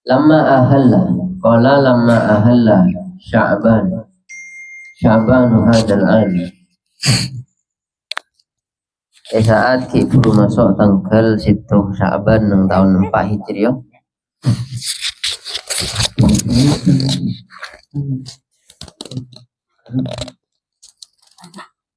Lamma ahalla, qala lamma ahalla Sya'ban hadzal an. Saat kiburu masuk tanggal 1 Sya'ban ng tahun 4 Hijriah.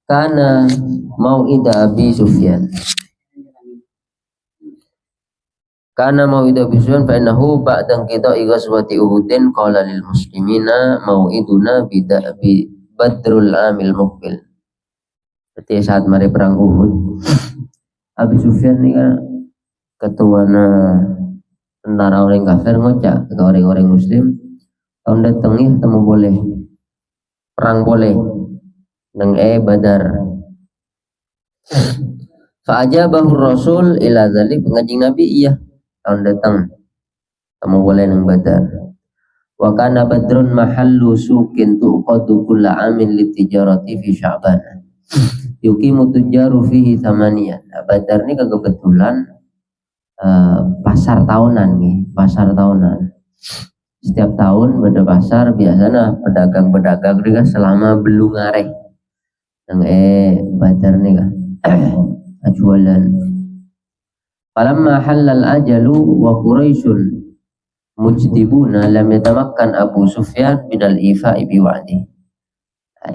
Kana mau'ida Abi Sufyan. Kana mau'ida Abi Sufyan fa innahu ba'da qida'i ghazwati Uhudin qala lil muslimina mau'iduna bi Badrul amil muqbil. Berarti saat mari perang Uhud, Abi Sufyan ini kan ketua tentara orang kafir ngocak ke orang-orang muslim, tahun datang ya temu boleh perang boleh nang Badar. Fa ajabahu Rasul ila dzalik, ngajing Nabi iya tahun datang temu boleh nang Badar. Wa kana Badrun mahallu suqin tuqadu kulla amin litijarati fi Sya'ban. Yuqimu tujaru fihi thamaniyan. Badar ini kebetulan pasar tahunan nih, pasar tahunan. Setiap tahun pada pasar biasanya pedagang-pedagang juga selama belum ngareh. Yang Badar nih kan jualan. Falamma halal ajalu wa Quraisyun mujdibuna lam yatamakkan Abu Sufyan minal ifa'i biwa'di.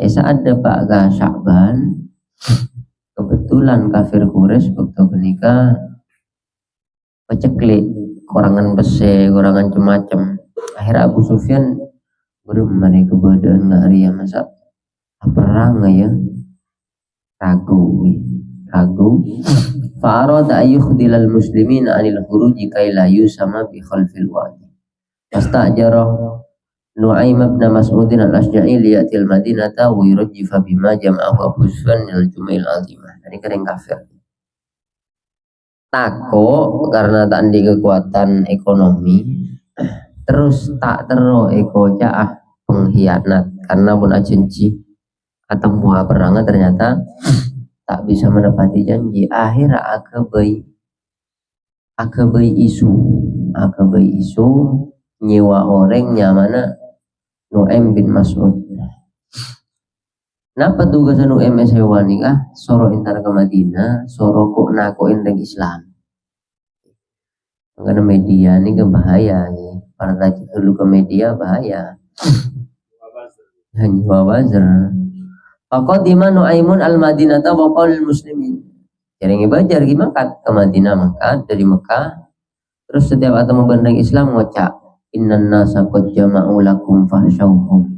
Saat dapat ke Sya'ban, kebetulan kafir Quraisy waktu menikah peceklik, kurangan besi, kurangan macam-macam. Akhirnya Abu Sufyan belum mari kebadan ngari ya masa perang ya, ragu. Fa'arada ayyukhdilal muslimin anil khuruji kaila yusama bi khalfil wadi. Fastajara Nu'aim ibn Mas'udin al-Asja'i liyatil madinata wa yurajjifa bima jama'ahu Abu Sufyan minal jumail azimah. Ini kering kafir. Tako karena tak di kekuatan ekonomi, terus tak tero eko jaah pengkhianat karena pun ajenci atau buah perangan ternyata tak bisa menepati janji. Akhirnya akabai isu nyewa orang nyamana Nu'aim bin Mas'ud. Napa tugasan Nu'aim sewa nikah soro intar ke Madinah, soro kok nakoin dengan Islam. Karena media ini kan bahaya nih. Para tadi dulu ke media bahaya. Hanya wabazar. Faqadima Nu'aimun al-Madinata wa qala lil muslimin. Jaring bajar gimana ke Madinah mangkat dari Mekah. Terus setiap atau membanding Islam ngocak, innan nasa qad jama'u lakum fahsyauhum.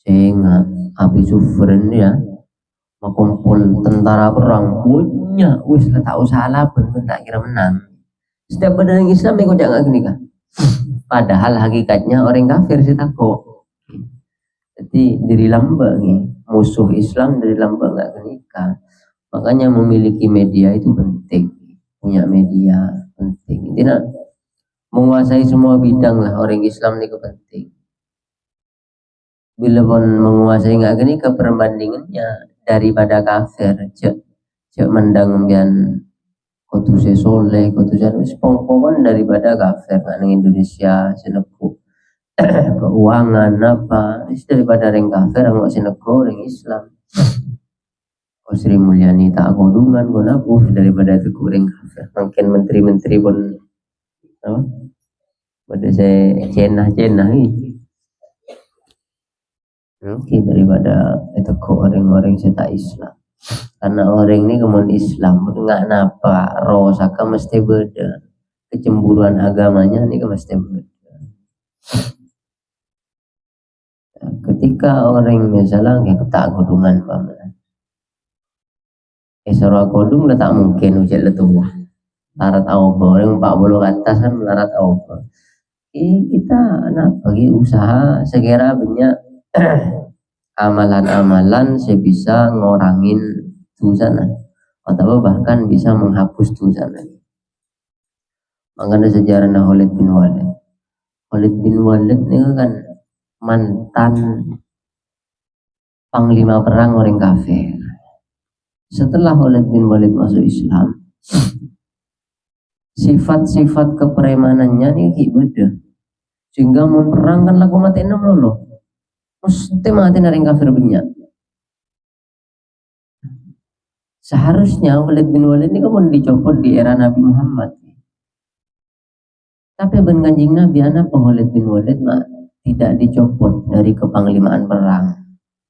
Sehingga Abi Sufyan ya makumpul tentara perang punya wis tak usah laban tak kira menang. Setiap badan Islam ikut jangan gini kan. Padahal hakikatnya orang kafir sih takut. Jadi diri lamba nih, musuh Islam dari lamba nggak kenikah. Makanya memiliki media itu penting, punya media penting. Tidak menguasai semua bidang lah orang Islam ini penting. Bila pun menguasai nggak kenikah perbandingannya daripada kafir, cek mendang bian kutusnya soleh, kutusnya pongkongan daripada kafir kan Indonesia seneku keuangan apa daripada orang kafir nggak seneku orang Islam. Sri Mulyani tak kodungan gonapu daripada itu orang kafir. Mungkin menteri-menteri pun apa? Pada saya cenah ini. Mungkin daripada itu orang-orang yang tak Islam. Karena orang ini kemudian Islam nggak napa rosaka mesti beda, kecemburuan agamanya ini mesti beda. Ketika orang misalnya kayak tak kodungan paman, seorang kodung tak mungkin ujian letuah larat awal orang 40 atas kan melarat awal. Kita anak bagi usaha segera banyak amalan-amalan saya bisa ngorangin dosana atau bahkan bisa menghapus dosana. Makanya sejarah Khalid bin Walid. Khalid bin Walid ini kan mantan panglima perang orang kafir. Setelah Khalid bin Walid masuk Islam, sifat-sifat kepremanannya nih beda. Sehingga mau perang kan laku mati enam lolo. Mesti mati naring kafir banyak. Seharusnya Khalid bin Walid ini kan dicopot di era Nabi Muhammad. Tapi ben Kanjeng Nabi anak Khalid bin Walid mah tidak dicopot dari kepanglimaan perang.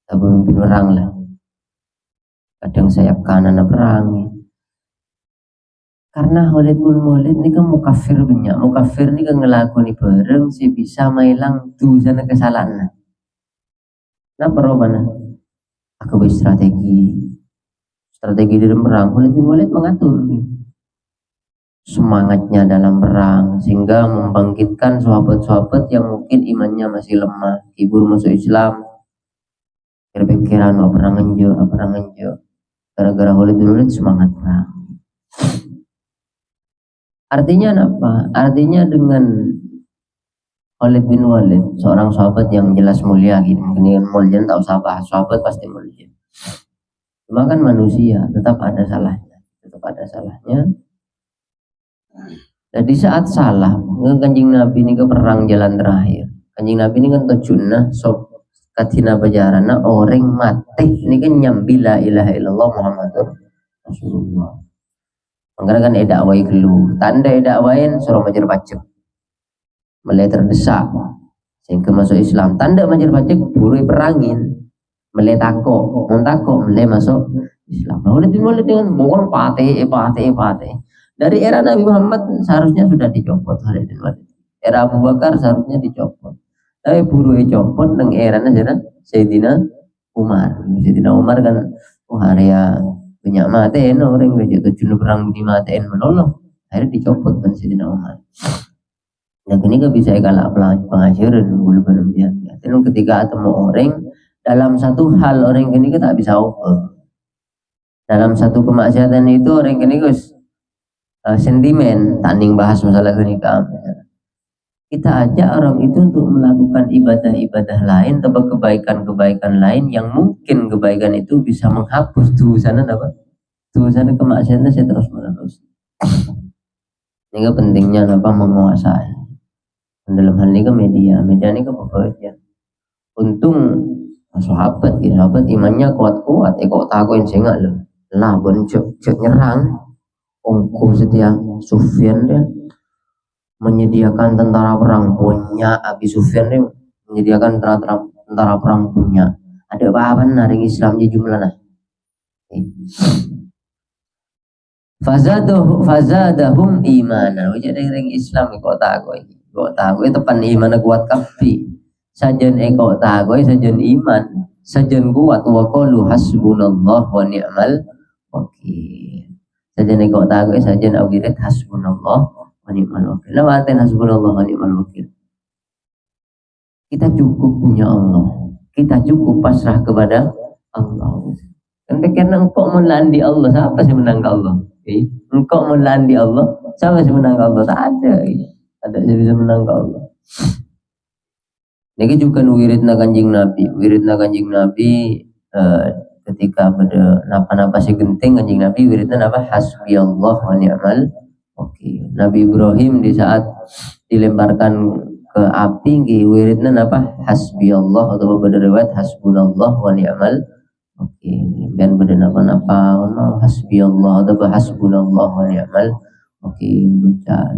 Pemimpin perang lah. Kadang sayap kanan perang. Karena Khalid bin Walid ini kan mukafir banyak. Mukafir ini kan ngelakoni bareng sih bisa mailang dosa kesalahan. Nah perobana aku berstrategi di dalam perang. Khalid bin Walid mengatur semangatnya dalam perang sehingga membangkitkan sahabat-sahabat yang mungkin imannya masih lemah, hibur masuk Islam, berpikiran perang enjo. Gara-gara Khalid bin Walid semangat perang. Artinya apa? Artinya dengan Khalid bin Walid, seorang sahabat yang jelas mulia, gitu. Mungkin mulia tak usah bahas, sahabat pasti mulia. Cuma kan manusia tetap ada salahnya. Dan di saat salah, Kanjeng Nabi ini ke perang jalan terakhir. Kanjeng Nabi ini kan tujuannya sob katina bajarana orang mati ini kan nyambi la ilaha illallah Muhammadur Rasulullah. Makanya kan edakwai gelu, tanda edakwain suruh majer pacek, mulai terdesak sehingga masuk Islam. Tanda majer pacek buru perangin, mulai takok, mulai masuk Islam. Lalu dimulai dengan bukan pate. Dari era Nabi Muhammad seharusnya sudah dicopot Khalid bin Walid. Era Abu Bakar seharusnya dicopot. Tapi buru dicopot dengan era Sayyidina Umar. Sayyidina Umar kan area banyak maten orang begitu tujuh perang di maten menolong. Akhirnya dicopot kan Sayyidina Umar. Dan ini kan bisa kalah pengajaran dulu belum dia. Dan ketika ketemu orang dalam satu hal orang ini tak bisa over. Dalam satu kemaksiatan itu orang ini guys sentimen tanding bahas masalah nikah. Kita ajak orang itu untuk melakukan ibadah-ibadah lain atau kebaikan-kebaikan lain yang mungkin kebaikan itu bisa menghapus dosa kemaksiatan saya terus menerus. Ini pentingnya menguasai. Dalam hal ini ke media ini ke pekerja. Untung sahabat imannya kuat-kuat. Kok takuin saya nggak lah cek nyerang. Ongko setia Sufyan dia menyediakan tentara perang punya. Abi Sufyan dia menyediakan tentara perang punya. Ada apa naring Islam di jumlah nah. Fazadahum imanan. Jadi ring Islam kok takoi tepan iman kuat kafi. Sajen kok takoi sajen iman, sajen kuat wa qalu hasbunallah wa ni'mal wakil. Sajen kok takoi sajen awirat hasbunallah wa ni'mal wakil. Lawaten hasbunallah wa ni'mal wakil. Kita cukup punya Allah. Kita cukup pasrah kepada Allah. Kan karena engkau melandi Allah, siapa sih menang ke Allah? Engkau melandi Allah, siapa sih menang ke Allah? Tak ada. Ada yang bisa menang ke Allah. Ini juga wiridna Kanjeng Nabi ketika pada napa-napa si genting Kanjeng Nabi wiridna apa hasbi Allah wa ni'mal wakil. Nabi Ibrahim di saat dilemparkan ke api wiridna apa hasbi Allah atau beberapa riwayat hasbunallah wa ni'mal wakil. Dan pada napa-napa hasbi Allah atau hasbunallah wa ni'mal wakil baca.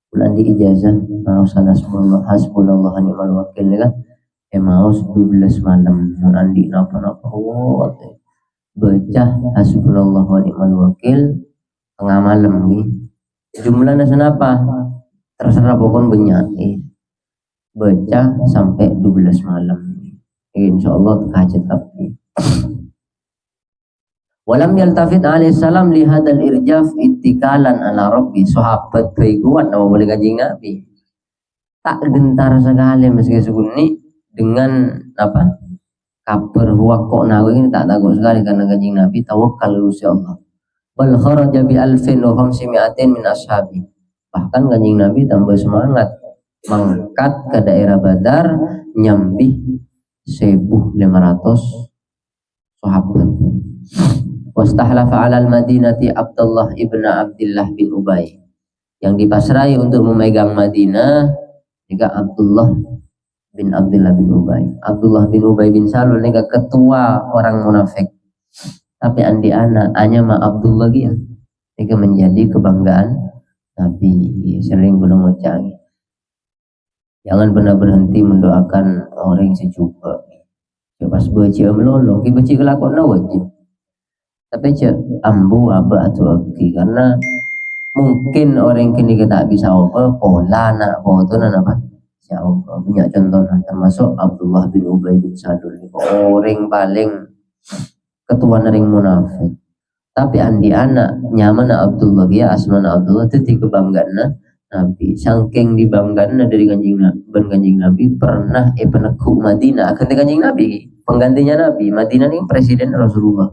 Bulan di ijazah mau hasbunallah wa ni'mal wakil kan mau 12 malam andi napa-napa baca hasbunallah wa ni'mal wakil tengah malam jumlahnya senapa terserah pokoknya banyak baca sampai 12 malam insyaallah hajat tapi walam yaltafit alaihissalam lihadal irjaf ittikalan ala rabbi. Sahabat baik kuat nama boleh Kanjeng Nabi tak gentar sekali meski seguni dengan apa kabar kok nawi ini tak takut sekali karena Kanjeng Nabi tawakal Gusti Allah. Bal kharaja bi alfin wa khamsimi'atin min ashabi. Bahkan Kanjeng Nabi tambah semangat mangkat ke daerah Badar nyambi 1.500 sahabat. Wastahlafa 'alal Madinati Abdullah ibn Abdullah bin Ubay. Yang dipasrai untuk memegang Madinah juga Abdullah bin Abdullah bin Ubay. Abdullah bin Ubay bin Salul ini ketua orang munafik. Tapi andi anak hanya ma Abdullah dia. Ini menjadi kebanggaan Nabi. Sering belum ngucang. Jangan pernah berhenti mendoakan orang sejuta. Pas baca melolong, kita baca kelakuan wajib. Tapi cek ambu apa atau aki karena mungkin orang kini kita bisa apa pola nak foto apa siapa punya contoh termasuk Abdullah bin Ubay bin Salul orang paling ketua nering munafik. Tapi andi anak nyaman Abdullah ya asmana Abdullah itu kebanggaan Nabi. Saking dibanggakan dari kanjeng Nabi pernah penekuk Madinah akan kanjeng Nabi penggantinya Nabi. Madinah ini presiden Rasulullah.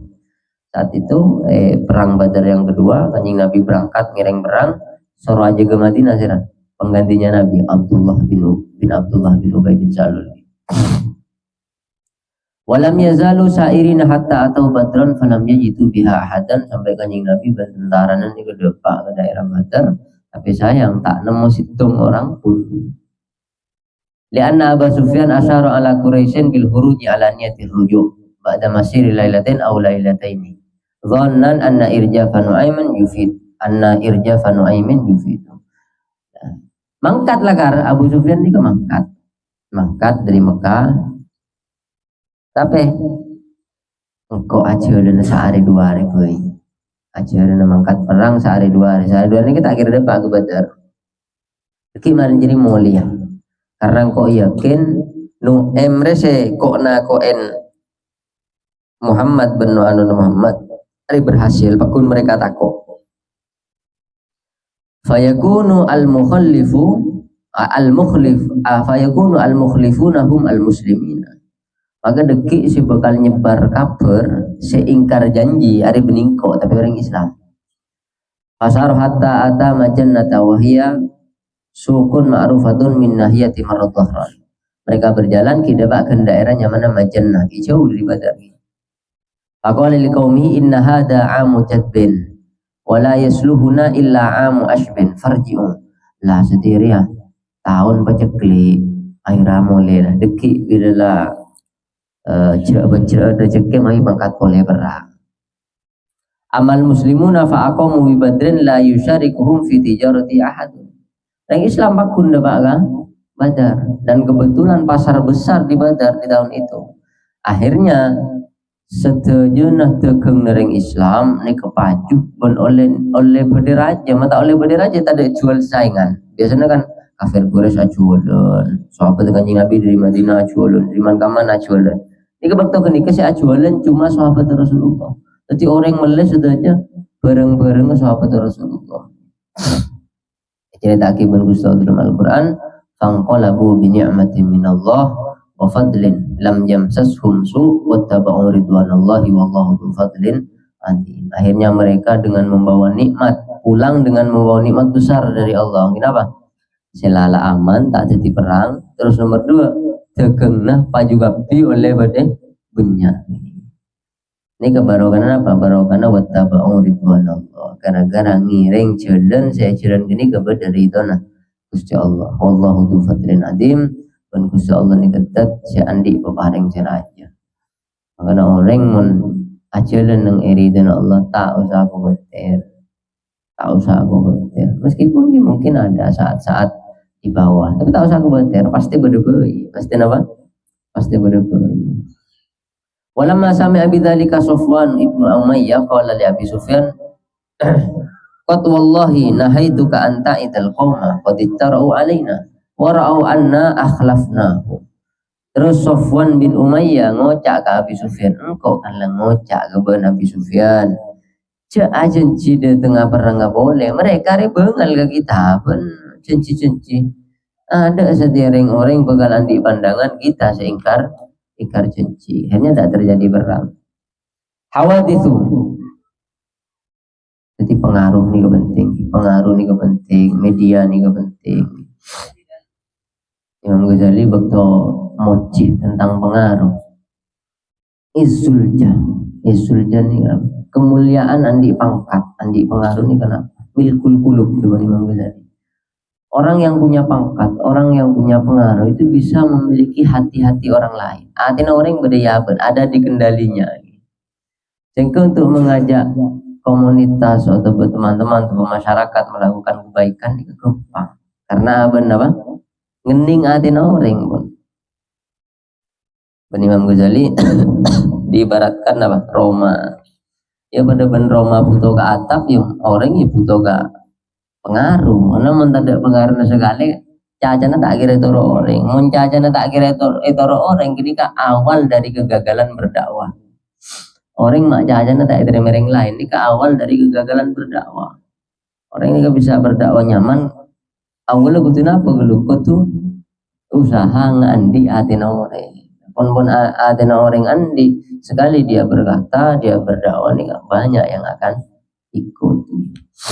Saat itu perang Badar yang kedua kanjeng Nabi berangkat ngiring perang suruh aja ke Madinah sih penggantinya Nabi Abdullah bin Abdullah bin Ubay bin Salul. Walam yazalu sairina hatta atau Badran falam yajidu biha ahadan sampai kanjeng Nabi bertentaranan di kedepan ke daerah Badar tapi sayang tak nemu situng orang pun. Lianna Abu Sufyan asyara ala Quraisyin bil huruji ala niyatir rujuk ba'da masiri lailatain aw lailataini. Dhannan anna irjafa Nu'aiman yufid. Mangkat lakar Abu Sufyan ini mangkat dari Mekah. Tapi engkau ajaran sehari dua hari boy. Ajaran mangkat perang sehari dua hari. Sehari dua hari kita akhirnya dapat ke Badar. Gimana jadi mulia? Karena engkau yakin nu emre se kok na koen Muhammad bin Muhammad hari berhasil pakun mereka takut. Fayakunu al-mukhlifuna hum al-muslimina. Maka dekik si bakal nyebar kabar seingkar janji hari beningko tapi orang Islam. Fasar hatta ata majannata wahiyya sukun ma'rufatun min nahiyati maradhahran. Mereka berjalan ke daerahnya mana Majannah, jauh dari Badar. Faqala liqaumi inna hadha 'amu jadbin wa la yasluhuna illa 'amu ashbin farji'u. Lah setiria tahun pacekli aira mulai lah dekik bila cerah rezeki mai mangkat boleh berang. Amal muslimuna fa aqamu bi badrin la yusyarikuhum fi tijarati ahad. Yang Islam pakun dapat Badar dan kebetulan pasar besar di Badar di tahun itu. Akhirnya setujuh tegeng nering Islam ni kepacu pun oleh berderaja mata oleh berderaja tak ada jual saingan. Biasanya kan kafir Quraisy ajualan, sahabat kanjeng Nabi dari Madinah ajualan, dari mana ajualan. Ini kebakto kenika si ajualan cuma sahabat Rasulullah. Jadi orang meles sudahnya bareng-bareng sahabat Rasulullah. Cerita akibat Gusti dalam Al-Quran, fangqalabu bi ni'matin minallah wa fadlin lam yamsashum su wattaba'u ridwanallahi wallahu dzul fadlin azim. Akhirnya mereka dengan membawa nikmat pulang dengan membawa nikmat besar dari Allah. Kenapa? Selala aman tak jadi perang. Terus nomor dua tegengna paju gabdi oleh badai benyak. Ini kebarokan apa? Barokana wattaba'u ridwanallah. Gara-gara ngiring jalan saya jalan gini kepada ridwana Gusti Allah. Wallahu dzul fadlin azim. Dan Gusti Allah ni ketat si andi peparing siraja. Makanya orang mun ajalan nang iridan Allah tak usah khawatir. Meskipun mungkin ada saat-saat di bawah, tapi tak usah khawatir. Pasti berdeboi. Pasti apa? Pasti berdeboi. Walamma sami'a bidzalika Safwan ibnu Umayyah qala li Abi Sufyan qad wallahi nahaituka an ta'idal qauma qad ittara'u alaina wa ra'au anna akhlafnahu. Terus Safwan bin Umayyah ngocak ke Abi Sufyan, engkau kan lah ngocak ke Abi Sufyan. Cek janji di tengah perang nggak boleh. Mereka rebengal ke kita pun janji. Ada setiap orang bakalan di pandangan kita seingkar janji. Hanya tidak terjadi perang. Hawadithu. Jadi pengaruh nih kepenting, media nih kepenting. Imam Ghazali waktu moji tentang pengaruh. Isulja nih kemuliaan andi pangkat, andi pengaruh ini kenapa? Milkul kulub coba Imam Ghazali. Orang yang punya pangkat, orang yang punya pengaruh itu bisa memiliki hati-hati orang lain. Artinya orang yang berdaya ada di kendalinya. Sehingga untuk mengajak komunitas atau teman-teman atau masyarakat melakukan kebaikan itu gampang. Karena apa? Ngening hati orang pun. Imam Ghazali diibaratkan apa? Roma. Ya pada ben Roma butuh ke atap, yang orang ya butuh ke pengaruh. Karena mendadak pengaruh sekali, cacana tak kira itu orang. Mun cacana tak kira itu orang, ketika awal dari kegagalan berdakwah. Orang mak cacana tak kira mereng lain, ini ke awal dari kegagalan berdakwah. Orang ini bisa berdakwah nyaman, awalnya kudu apa dulu? Kudu usaha ngandi hati orang. Pun ada orang andi sekali dia berkata, dia berdakwah nih banyak yang akan ikut.